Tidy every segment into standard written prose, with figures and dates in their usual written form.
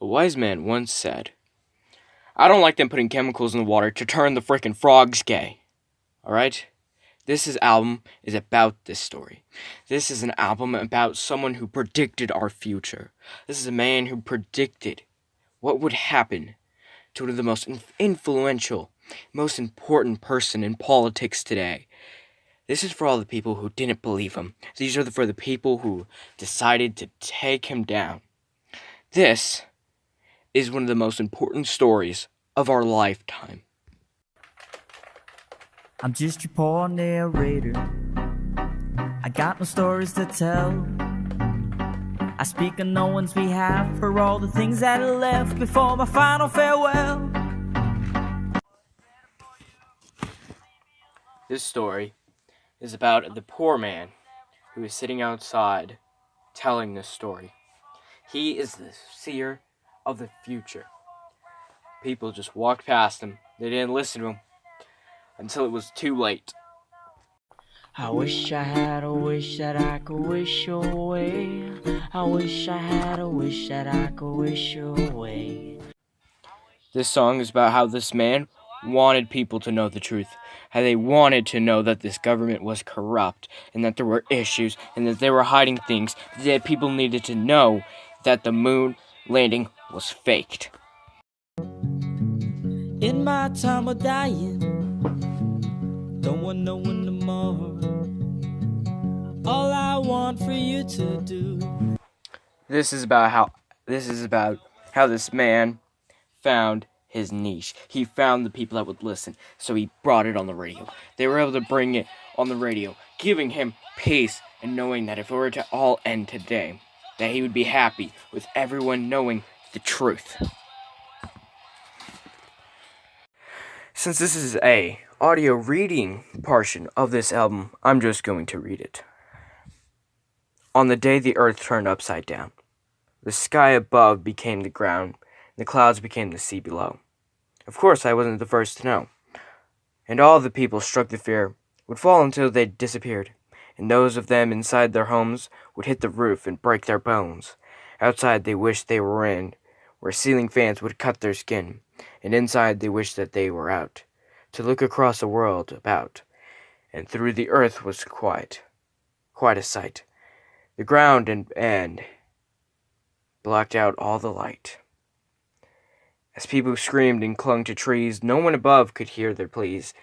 A wise man once said, I don't like them putting chemicals in the water to turn the frickin' frogs gay. Alright? This album is about this story. This is an album about someone who predicted our future. This is a man who predicted what would happen to one of the most influential, most important person in politics today. This is for all the people who didn't believe him. These are for the people who decided to take him down. This is one of the most important stories of our lifetime. I'm just your poor narrator. I got no stories to tell. I speak on no one's behalf for all the things that are left before my final farewell. This story is about the poor man who is sitting outside telling this story. He is the seer of the future. People just walked past him. They didn't listen to him until it was too late. I wish I had a wish that I could wish away. I wish I had a wish that I could wish away. This song is about how this man wanted people to know the truth. How they wanted to know that this government was corrupt and that there were issues and that they were hiding things. That people needed to know that the moon landing was faked. In my time of dying, don't want no one tomorrow. All I want for you to do. This is about how this man found his niche. He found the people that would listen, so he brought it on the radio. They were able to bring it on the radio, giving him peace and knowing that if it were to all end today, that he would be happy with everyone knowing the truth. Since this is a audio reading portion of this album, I'm just going to read it. On the day the earth turned upside down, the sky above became the ground, and the clouds became the sea below. Of course, I wasn't the first to know. And all the people struck the fear would fall until they disappeared, and those of them inside their homes would hit the roof and break their bones. Outside they wished they were in, where ceiling fans would cut their skin, and inside they wished that they were out, to look across the world about, and through the earth was quite a sight. The ground and blocked out all the light. As people screamed and clung to trees, no one above could hear their pleas.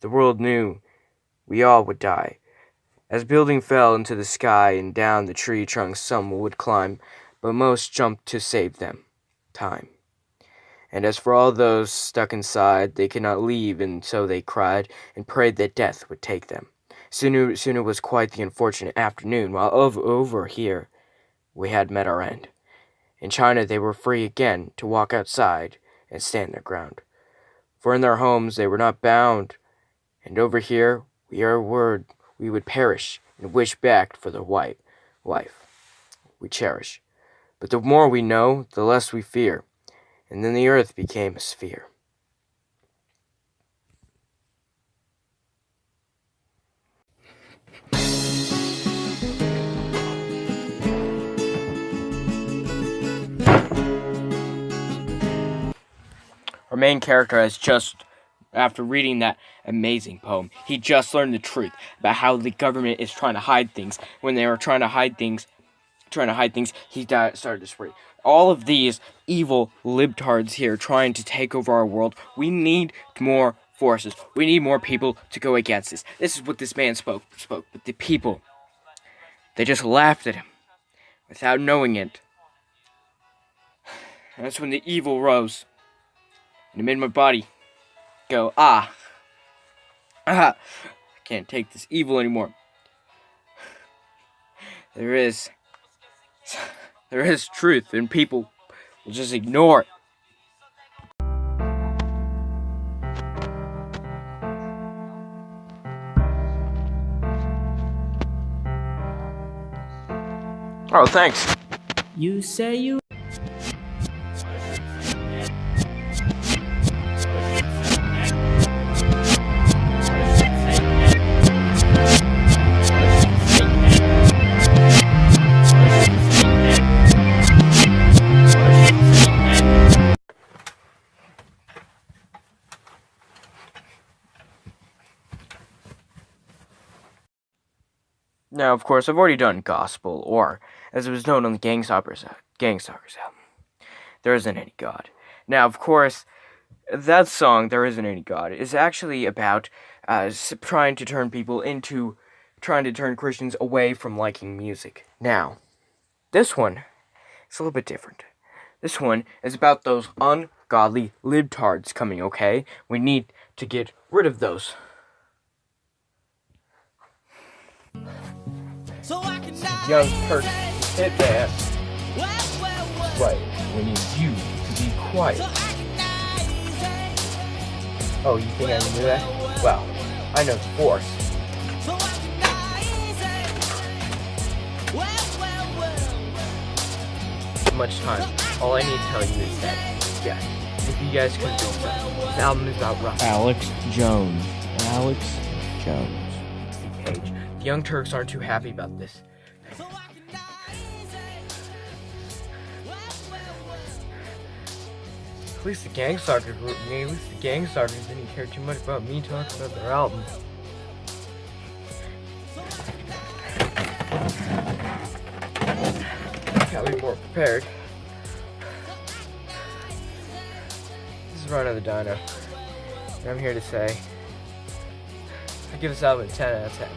The world knew we all would die. As building fell into the sky and down the tree trunks some would climb, but most jumped to save them time. And as for all those stuck inside, they could not leave, and so they cried and prayed that death would take them. Soon it was quite the unfortunate afternoon, while over here we had met our end. In China they were free again to walk outside and stand their ground. For in their homes they were not bound, and over here we would perish and wish back for the life we cherish. But the more we know, the less we fear, and then the earth became a sphere. Our main character has just, after reading that amazing poem, he just learned the truth about how the government is trying to hide things. When they were trying to hide things, he started to spread. All of these evil libtards here trying to take over our world. We need more forces. We need more people to go against this. This is what this man spoke. But the people, they just laughed at him without knowing it. And that's when the evil rose. And it made my body go, I can't take this evil anymore. There is truth, and people will just ignore it. Oh, thanks. You say you Now, of course, I've already done gospel, or as it was known on the Gangstalkers album, There Isn't Any God. Now, of course, that song, There Isn't Any God, is actually about trying to turn Christians away from liking music. Now, this one is a little bit different. This one is about those ungodly libtards coming, okay? We need to get rid of those. Young Turks hit that. Right, we need you to be quiet. Oh, you think I can do that? Well, I know the force. Much time. All I need to tell you is that, yes, if you guys could do that, this album is about rock. Alex Jones. Page. The Young Turks aren't too happy about this. At least the Gangstalkers didn't care too much about me talking about their album. Gotta be more prepared. This is Run of the Dino, and I'm here to say I give this album a 10 out of 10.